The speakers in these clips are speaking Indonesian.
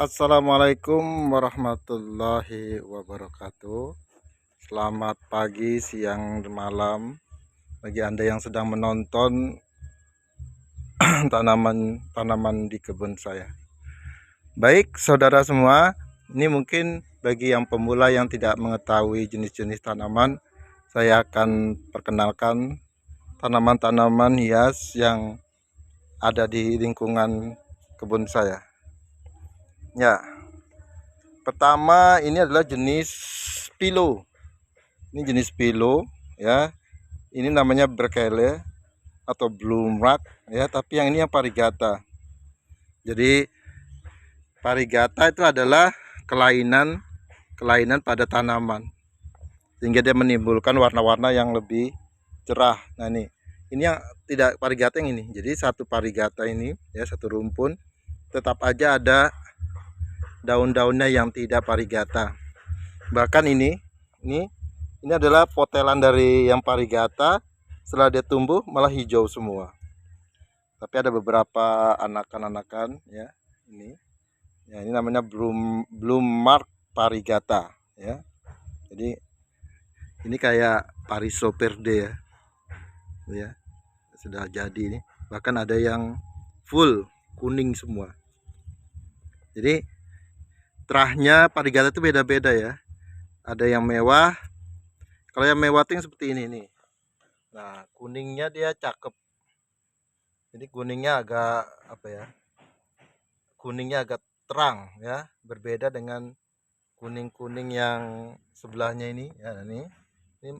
Assalamualaikum warahmatullahi wabarakatuh. Selamat pagi, siang, dan malam bagi Anda yang sedang menonton tanaman-tanaman di kebun saya. Baik, saudara semua, ini mungkin bagi yang pemula yang tidak mengetahui jenis-jenis tanaman, saya akan perkenalkan tanaman-tanaman hias yang ada di lingkungan kebun saya. Ya, pertama ini adalah jenis pilo. Ini jenis pilo ya. Ini namanya berkele atau bloomrat ya, tapi yang ini yang parigata. Jadi parigata itu adalah kelainan pada tanaman sehingga dia menimbulkan warna-warna yang lebih cerah. Nah, ini yang tidak parigata yang ini. Jadi satu parigata ini ya, satu rumpun tetap aja ada daun-daunnya yang tidak parigata. Bahkan ini adalah potelan dari yang parigata. Setelah dia tumbuh malah hijau semua. Tapi ada beberapa anakan-anakan ya. Ini namanya bloom mark parigata ya. Jadi ini kayak parisoperde ya. Ya, sudah jadi ini. Bahkan ada yang full kuning semua. Jadi terahnya parigata itu beda-beda ya. Ada yang mewah. Kalau yang mewah itu yang seperti ini nih. Nah, kuningnya dia cakep. Jadi kuningnya agak apa ya? Kuningnya agak terang ya, berbeda dengan kuning-kuning yang sebelahnya ini ya. Ini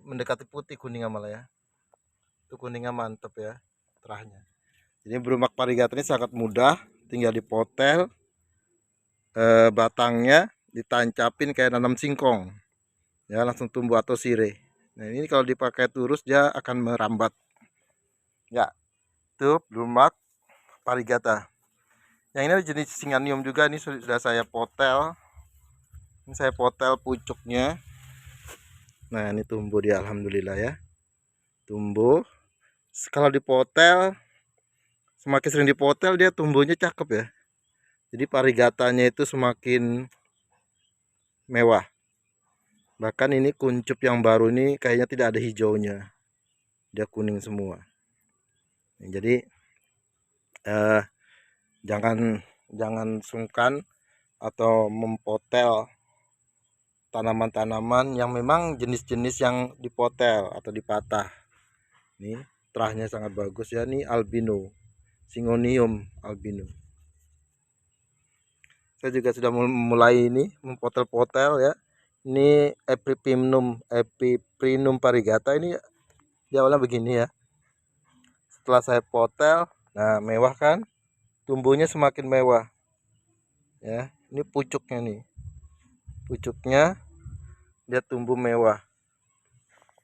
mendekati putih kuningnya malah ya. Itu kuningnya mantep ya terahnya. Jadi berumak parigata ini sangat mudah, tinggal dipotel, batangnya ditancapin kayak nanam singkong ya, langsung tumbuh atau sirih. Nah, ini kalau dipakai terus dia akan merambat ya. Itu berumak parigata. Yang ini jenis singanium juga, ini sudah saya potel. Ini saya potel pucuknya. Nah, ini tumbuh dia, alhamdulillah ya. Tumbuh. Kalau dipotel, semakin sering dipotel dia tumbuhnya cakep ya. Jadi parigatanya itu semakin mewah. Bahkan ini kuncup yang baru ini kayaknya tidak ada hijaunya. Dia kuning semua. Jadi jangan sungkan atau mempotel tanaman-tanaman yang memang jenis-jenis yang dipotel atau dipatah. Ini terahnya sangat bagus ya, ini albino, Syngonium albino. Saya juga sudah mulai ini mempotel-potel ya. Ini Epiprinum parigata, ini dia awalnya begini ya. Setelah saya potel, nah mewah kan? Tumbuhnya semakin mewah. Ya, ini pucuknya nih. Pucuknya dia tumbuh mewah.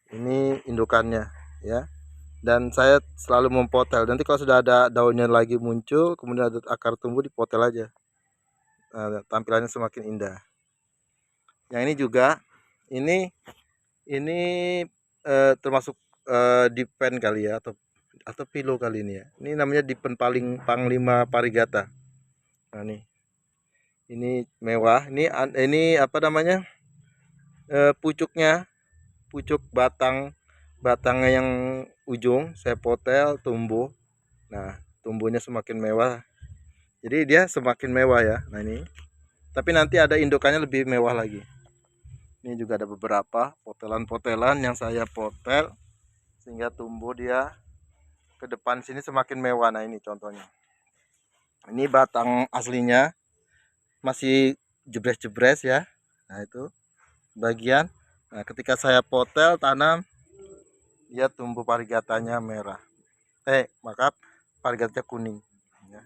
Ini indukannya ya. Dan saya selalu mempotel. Nanti kalau sudah ada daunnya lagi muncul, kemudian ada akar tumbuh, dipotel aja. Nah, tampilannya semakin indah. Yang ini juga, ini termasuk dipen kali ya, atau pilo kali ini ya. Ini namanya dipen panglima parigata. Nah, ini mewah. Ini apa namanya? Pucuknya, pucuk batangnya yang ujung saya potel tumbuh. Nah, tumbuhnya semakin mewah. Jadi dia semakin mewah ya. Nah, ini. Tapi nanti ada indukannya lebih mewah lagi. Ini juga ada beberapa potelan-potelan yang saya potel sehingga tumbuh dia ke depan sini semakin mewah. Nah, ini contohnya. Ini batang aslinya masih jebres-jebres ya. Nah, itu bagian. Nah, ketika saya potel tanam, dia tumbuh parigatanya merah. Maka parigatanya kuning ya.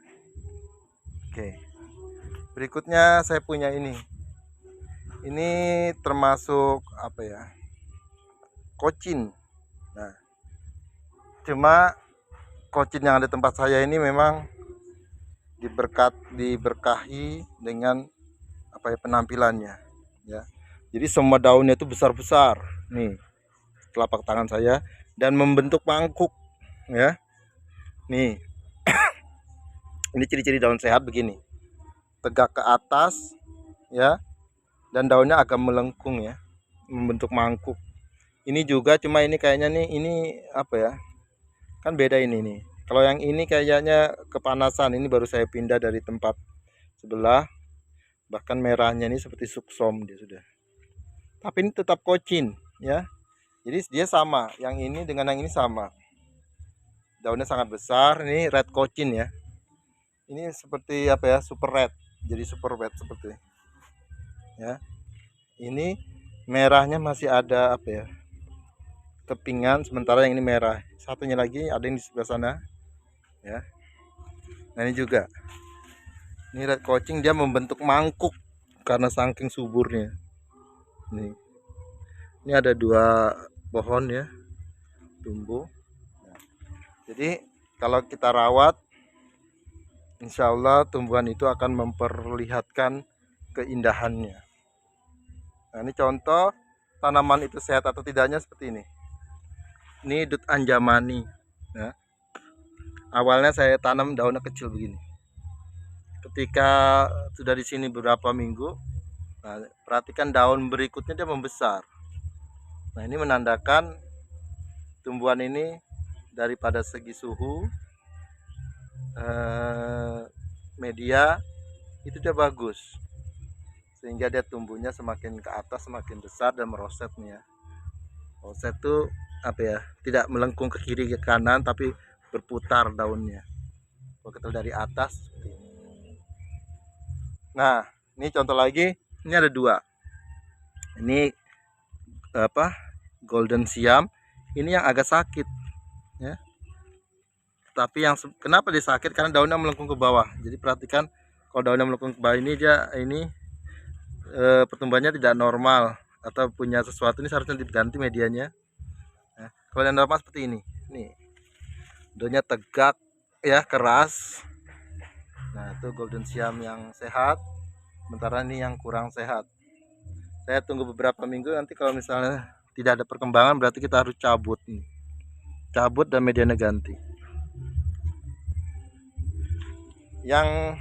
Oke. Berikutnya saya punya ini. Ini termasuk apa ya? Kocin. Nah, cuma kocin yang ada di tempat saya ini memang diberkahi dengan apa ya, penampilannya ya. Jadi semua daunnya itu besar-besar nih, telapak tangan saya, dan membentuk mangkuk ya. Nih. Ini ciri-ciri daun sehat begini. tegak ke atas ya, dan daunnya agak melengkung ya, membentuk mangkuk. Ini juga, cuma ini kayaknya nih, ini apa ya, kan beda ini nih. Kalau yang ini kayaknya kepanasan, ini baru saya pindah dari tempat sebelah. Bahkan merahnya ini seperti suksom dia sudah. Tapi ini tetap kocin ya. Jadi dia sama, yang ini dengan yang ini sama. Daunnya sangat besar, ini red kocin ya. Ini seperti apa ya, super red. Jadi super red seperti ya. Ini merahnya masih ada apa ya, kepingan, sementara yang ini merah. Satunya lagi ada yang di sebelah sana ya. Nah ini juga, ini red coaching, dia membentuk mangkuk karena saking suburnya. Ini ada 2 pohon ya tumbuh. Jadi kalau kita rawat, insya Allah tumbuhan itu akan memperlihatkan keindahannya. Nah ini contoh tanaman itu sehat atau tidaknya seperti ini. Ini dut anjamani ya. Awalnya saya tanam daunnya kecil begini. Ketika sudah di sini beberapa minggu, nah, perhatikan daun berikutnya dia membesar. Nah ini menandakan tumbuhan ini daripada segi suhu, media itu dia bagus, sehingga dia tumbuhnya semakin ke atas semakin besar dan meroset nih ya. Roset itu apa ya, tidak melengkung ke kiri ke kanan, tapi berputar daunnya. Kalau kita dari atas seperti ini. Nah ini contoh lagi, ini ada 2. Ini apa, golden siam. Ini yang agak sakit ya. Tapi yang kenapa dia sakit, karena daunnya melengkung ke bawah. Jadi perhatikan, kalau daunnya melengkung ke bawah ini, dia ini pertumbuhannya tidak normal atau punya sesuatu. Ini seharusnya diganti medianya. Nah, kalau yang normal seperti ini, nih daunnya tegak ya, keras. Nah itu golden siam yang sehat, sementara ini yang kurang sehat. Saya tunggu beberapa minggu, nanti kalau misalnya tidak ada perkembangan berarti kita harus cabut nih. Cabut dan medianya ganti. Yang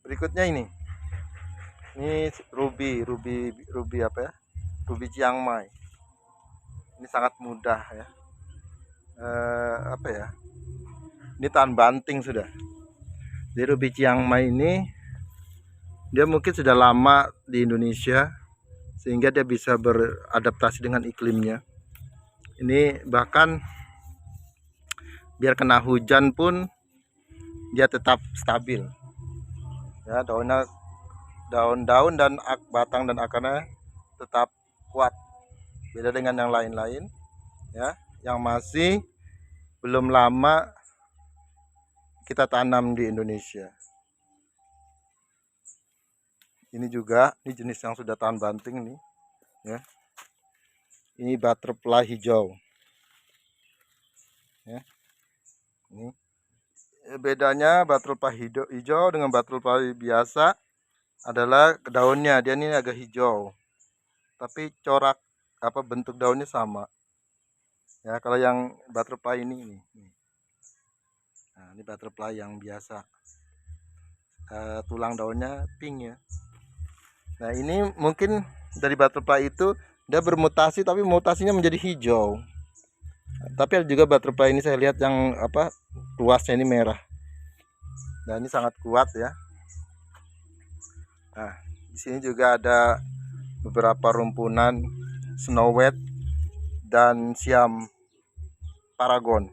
berikutnya ini ruby apa ya, ruby Chiang Mai. Ini sangat mudah ya, apa ya, ini tahan banting sudah. Jadi ruby Chiang Mai ini dia mungkin sudah lama di Indonesia, sehingga dia bisa beradaptasi dengan iklimnya. Ini bahkan biar kena hujan pun dia tetap stabil ya. Daun-daun dan batang dan akarnya tetap kuat, beda dengan yang lain-lain ya, yang masih belum lama kita tanam di Indonesia. Ini juga, ini jenis yang sudah tahan banting nih ya. Ini butterfly hijau ya. Ini bedanya butterfly hijau dengan butterfly biasa adalah daunnya, dia ini agak hijau, tapi corak apa, bentuk daunnya sama ya. Kalau yang butterfly ini. Nah, ini butterfly yang biasa, tulang daunnya pink ya. Nah ini mungkin dari butterfly itu dia bermutasi, tapi mutasinya menjadi hijau. Tapi ada juga butterfly ini saya lihat yang apa, luasnya ini merah. Nah ini sangat kuat ya. Nah di sini juga ada beberapa rumpunan snow white dan siam paragon.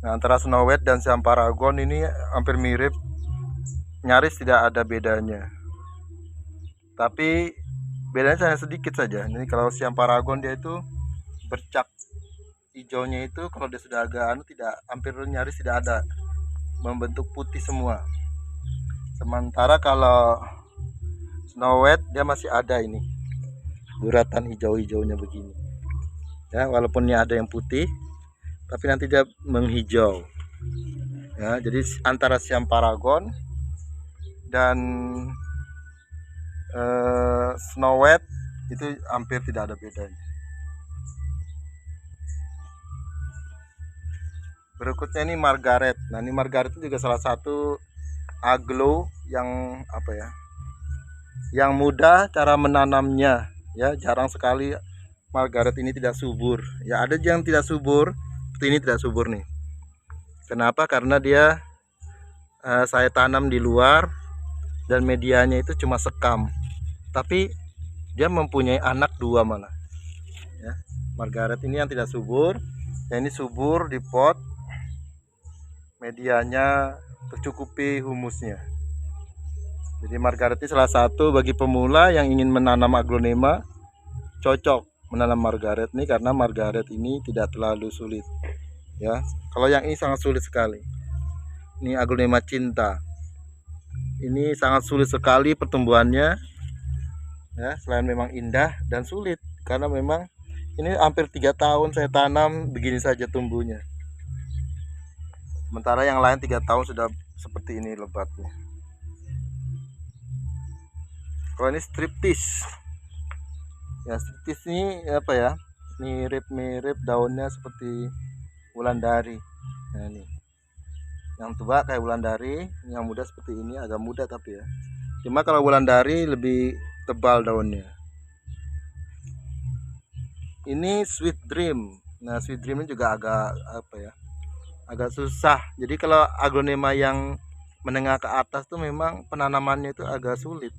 Nah antara snow white dan siam paragon ini hampir mirip, nyaris tidak ada bedanya. Tapi bedanya hanya sedikit saja. Ini kalau siam paragon dia itu bercak hijaunya itu, kalau dia sudah agak tidak, hampir nyaris tidak ada, membentuk putih semua. Sementara kalau snow white dia masih ada ini guratan hijau-hijaunya begini ya, walaupun ini ada yang putih tapi nanti dia menghijau ya. Jadi antara siam paragon dan snow white itu hampir tidak ada bedanya. Berikutnya ini Margaret. Nah ini Margaret itu juga salah satu aglo yang apa ya, yang mudah cara menanamnya ya. Jarang sekali Margaret ini tidak subur ya. Ada yang tidak subur, seperti ini tidak subur nih. Kenapa? Karena dia saya tanam di luar dan medianya itu cuma sekam, tapi dia mempunyai anak dua malah ya. Margaret ini yang tidak subur, yang ini subur di pot, medianya tercukupi humusnya. Jadi Margaret ini salah satu bagi pemula yang ingin menanam aglonema, cocok menanam Margaret ini karena Margaret ini tidak terlalu sulit ya. Kalau yang ini sangat sulit sekali. Ini aglonema cinta. Ini sangat sulit sekali pertumbuhannya ya, selain memang indah dan sulit karena memang ini hampir 3 tahun saya tanam begini saja tumbuhnya. Sementara yang lain 3 tahun sudah seperti ini lebatnya. Kalau ini striptis. Ya, striptis ini apa ya? Mirip-mirip daunnya seperti wulandari. Nah, ini. Yang tua kayak wulandari, yang muda seperti ini, agak muda tapi ya. Cuma kalau wulandari lebih tebal daunnya. Ini sweet dream. Nah, sweet dream ini juga agak apa ya? Agak susah. Jadi kalau aglonema yang menengah ke atas tuh memang penanamannya itu agak sulit.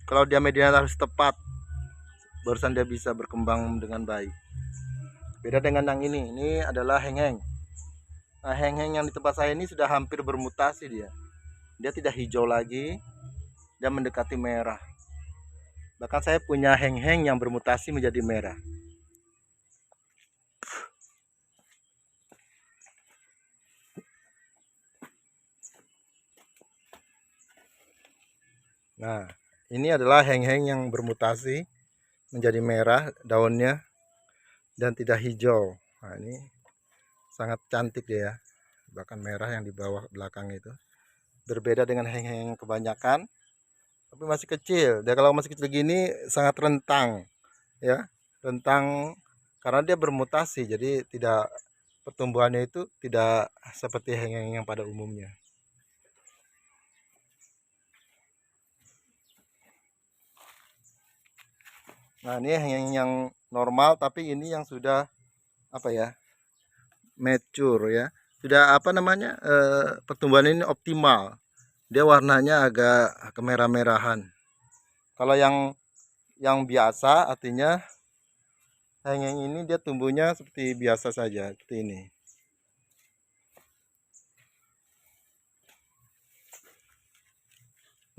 Kalau dia medianya harus tepat, barusan dia bisa berkembang dengan baik. Beda dengan yang ini adalah heng-heng. Nah, heng-heng yang di tempat saya ini sudah hampir bermutasi dia. Dia tidak hijau lagi, dia mendekati merah. Bahkan saya punya heng-heng yang bermutasi menjadi merah. Nah, ini adalah heng-heng yang bermutasi menjadi merah daunnya dan tidak hijau. Nah, ini sangat cantik ya, bahkan merah yang di bawah belakang itu berbeda dengan heng-heng kebanyakan, tapi masih kecil. Dia kalau masih kecil gini sangat rentang ya, rentang karena dia bermutasi, jadi tidak, pertumbuhannya itu tidak seperti heng-heng yang pada umumnya. Nah, ini heng-heng yang normal, tapi ini yang sudah apa ya, mature ya, sudah apa namanya, pertumbuhan ini optimal. Dia warnanya agak kemerah-merahan. Kalau yang biasa artinya heng-heng ini dia tumbuhnya seperti biasa saja, seperti ini.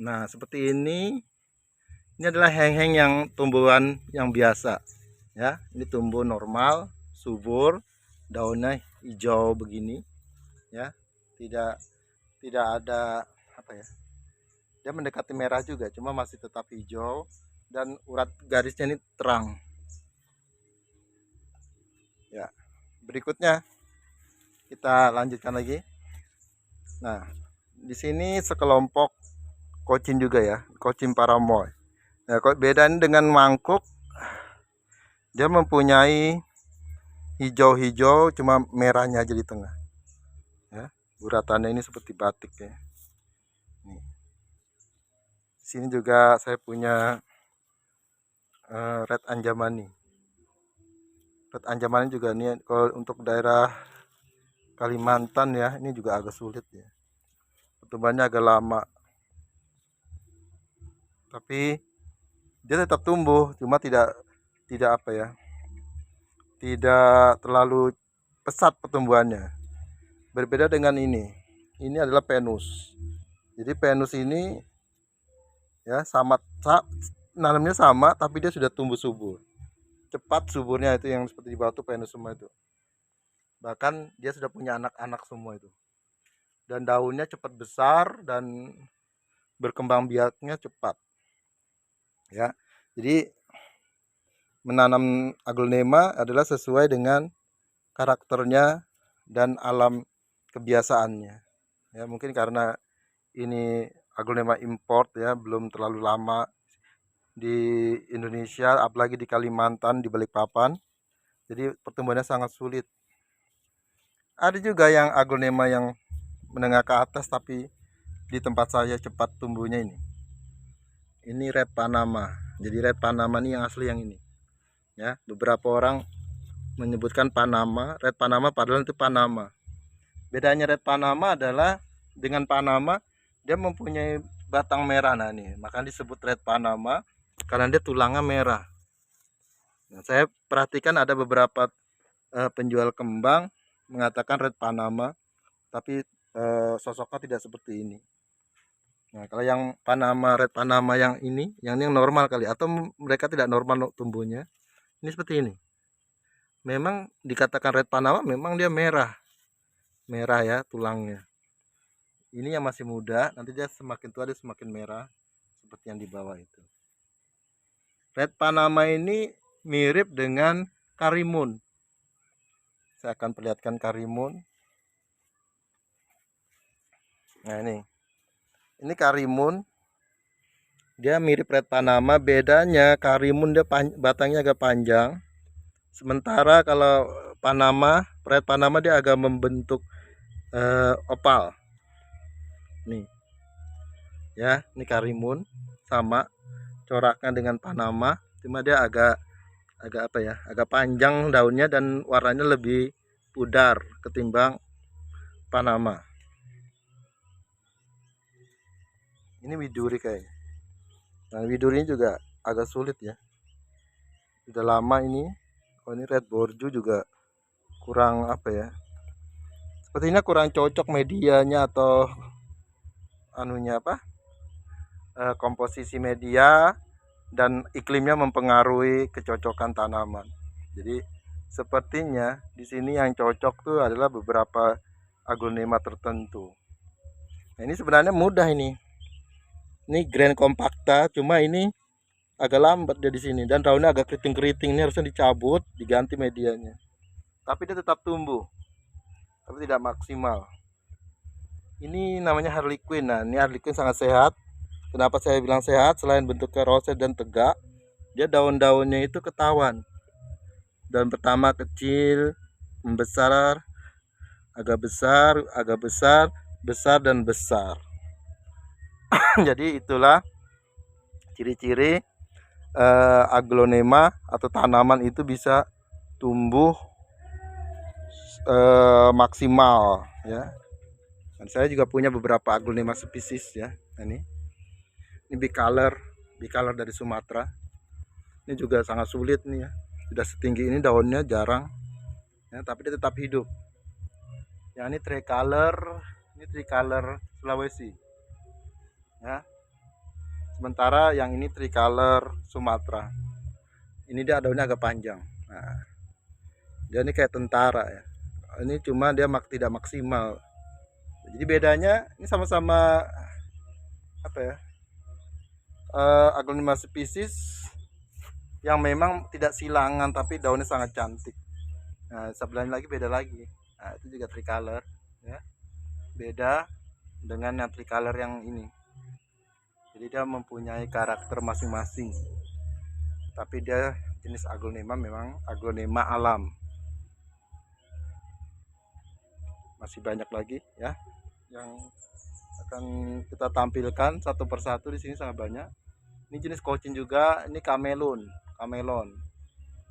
Nah, seperti ini adalah heng-heng yang tumbuhan yang biasa ya. Ini tumbuh normal, subur, daunnya hijau begini ya. Tidak ada apa ya, dia mendekati merah juga, cuma masih tetap hijau dan urat garisnya ini terang ya. Berikutnya kita lanjutkan lagi. Nah, di sini sekelompok kocin juga ya, kocin paramoy. Nah, kok bedanya dengan mangkuk, dia mempunyai hijau-hijau, cuma merahnya aja di tengah ya. Uratannya ini seperti batik ya. Nih. Di sini juga saya punya red anjamani. Red anjamani juga nih kalau untuk daerah Kalimantan ya, ini juga agak sulit ya. Pertumbuhannya agak lama. Tapi dia tetap tumbuh, cuma tidak apa ya, tidak terlalu pesat pertumbuhannya. Berbeda dengan ini adalah penus. Jadi penus ini ya nanamnya sama, tapi dia sudah tumbuh subur, cepat suburnya. Itu yang seperti di batu penus semua itu, bahkan dia sudah punya anak-anak semua itu, dan daunnya cepat besar dan berkembang biaknya cepat ya. Jadi menanam aglonema adalah sesuai dengan karakternya dan alam kebiasaannya ya. Mungkin karena ini aglonema import ya, belum terlalu lama di Indonesia, apalagi di Kalimantan, di Balikpapan, jadi pertumbuhannya sangat sulit. Ada juga yang aglonema yang menengah ke atas, tapi di tempat saya cepat tumbuhnya ini. Ini red Panama. Jadi red Panama ini yang asli yang ini. Ya, beberapa orang menyebutkan Panama, red Panama, padahal itu Panama. Bedanya red Panama adalah dengan Panama dia mempunyai batang merah. Nah ini, makanya disebut red Panama karena dia tulangnya merah. Nah, saya perhatikan ada beberapa penjual kembang mengatakan red Panama, tapi sosoknya tidak seperti ini. Nah, kalau yang Panama, red Panama yang ini yang normal kali, atau mereka tidak normal tumbuhnya. Ini seperti ini. Memang dikatakan red Panama, memang dia merah ya tulangnya. Ini yang masih muda, nanti dia semakin tua dia semakin merah seperti yang di bawah itu. Red Panama ini mirip dengan karimun. Saya akan perlihatkan karimun. Nah ini karimun. Dia mirip red Panama, bedanya karimun dia batangnya agak panjang. Sementara kalau red Panama dia agak membentuk opal. Nih. Ya, ini karimun sama coraknya dengan Panama, cuma dia agak apa ya? Agak panjang daunnya dan warnanya lebih pudar ketimbang Panama. Ini widuri kayaknya. Nah, widuri ini juga agak sulit ya. Sudah lama ini. Oh, ini red borju juga kurang apa ya? Sepertinya kurang cocok medianya atau anunya apa? Komposisi media dan iklimnya mempengaruhi kecocokan tanaman. Jadi sepertinya di sini yang cocok tuh adalah beberapa aglonema tertentu. Nah, ini sebenarnya mudah ini. Ini Grand Compacta, cuma ini agak lambat dia di sini dan daunnya agak keriting-keriting. Ini harusnya dicabut, diganti medianya. Tapi dia tetap tumbuh, tapi tidak maksimal. Ini namanya Harlequin. Nah, ini Harlequin sangat sehat. Kenapa saya bilang sehat? Selain bentuknya roset dan tegak, dia daun-daunnya itu ketahuan. Daun pertama kecil, membesar, agak besar, besar dan besar. Jadi itulah ciri-ciri aglonema atau tanaman itu bisa tumbuh maksimal ya. Dan saya juga punya beberapa aglonema spesies ya. Ini bicolor dari Sumatera. Ini juga sangat sulit nih ya. Sudah setinggi ini daunnya jarang ya, tapi dia tetap hidup. Yang ini tricolor Sulawesi ya. Sementara yang ini tricolor Sumatera. Ini dia daunnya agak panjang. Nah, dia ini kayak tentara ya. Ini cuma dia tidak maksimal. Jadi bedanya ini sama-sama apa ya? Aglonema spesies yang memang tidak silangan tapi daunnya sangat cantik. Nah, sebelahnya lagi beda lagi. Nah, itu juga tricolor ya. Beda dengan yang tricolor yang ini. Jadi dia mempunyai karakter masing-masing. Tapi dia jenis aglonema memang aglonema alam. Masih banyak lagi ya yang akan kita tampilkan satu persatu. Di sini sangat banyak. Ini jenis kocin juga, ini kamelon.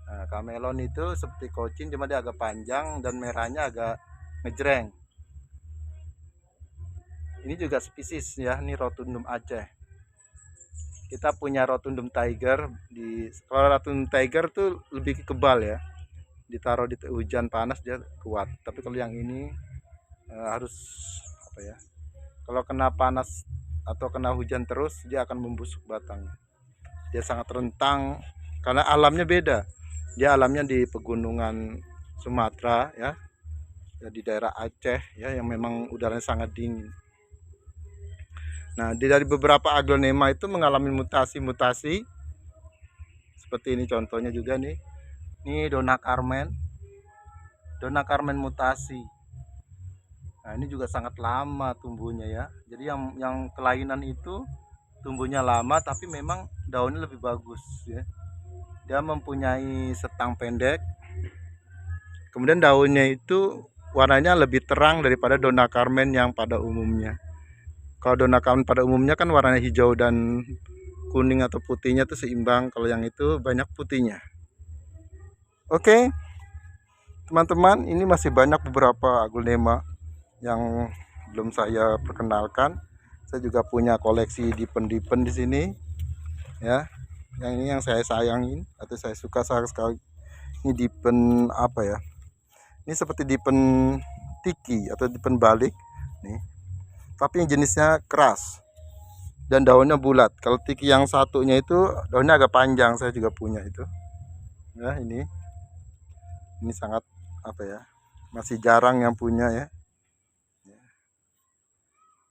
Nah, kamelon itu seperti kocin cuma dia agak panjang dan merahnya agak ngejreng. Ini juga spesies ya, ini rotundum Aceh. Kita punya rotundum tiger kalau rotundum tiger tuh lebih kebal ya. Ditaruh di hujan panas dia kuat. Tapi kalau yang ini harus apa ya? Kalau kena panas atau kena hujan terus dia akan membusuk batangnya. Dia sangat rentang karena alamnya beda. Dia alamnya di pegunungan Sumatera ya. Di daerah Aceh ya yang memang udaranya sangat dingin. Nah, dari beberapa aglonema itu mengalami mutasi-mutasi. Seperti ini contohnya juga nih. Ini Dona Carmen mutasi. Nah, ini juga sangat lama tumbuhnya ya. Jadi yang kelainan itu tumbuhnya lama tapi memang daunnya lebih bagus ya. Dia mempunyai setang pendek. Kemudian daunnya itu warnanya lebih terang daripada Dona Carmen yang pada umumnya. Kalau Dona Carmen pada umumnya kan warnanya hijau dan kuning atau putihnya itu seimbang, kalau yang itu banyak putihnya. Oke, teman-teman, ini masih banyak beberapa aglonema yang belum saya perkenalkan. Saya juga punya koleksi dipen-dipen di sini, ya. Yang ini yang saya sayangin atau saya suka sekali. Ini dipen apa ya? Ini seperti dipen tiki atau dipen balik, nih. Tapi yang jenisnya keras dan daunnya bulat. Kalau tiki yang satunya itu daunnya agak panjang, saya juga punya itu. Ya, ini sangat apa ya? Masih jarang yang punya ya.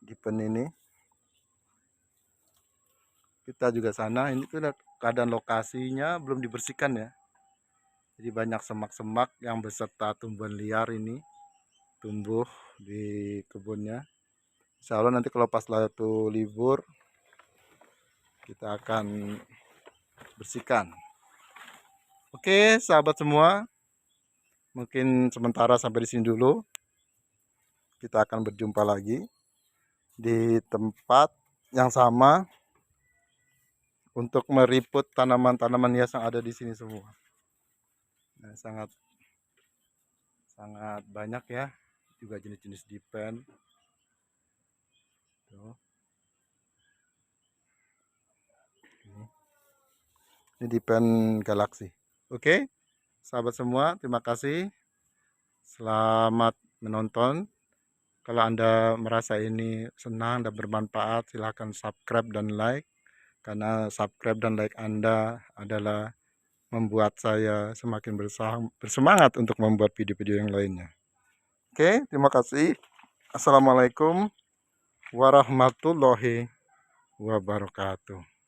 Dipen ini. Kita juga sana, ini tuh keadaan lokasinya belum dibersihkan ya. Jadi banyak semak-semak yang beserta tumbuhan liar ini tumbuh di kebunnya. Insya Allah nanti kalau pas waktu libur kita akan bersihkan. Oke, sahabat semua, mungkin sementara sampai di sini dulu. Kita akan berjumpa lagi di tempat yang sama untuk meriput tanaman-tanaman hias yang ada di sini semua. Nah, sangat banyak ya, juga jenis-jenis dipen. Tuh. Ini dipen galaksi. Oke, sahabat semua, terima kasih. Selamat menonton. Kalau Anda merasa ini senang dan bermanfaat, silahkan subscribe dan like. Karena subscribe dan like Anda adalah membuat saya semakin bersemangat untuk membuat video-video yang lainnya. Oke, terima kasih. Assalamualaikum warahmatullahi wabarakatuh.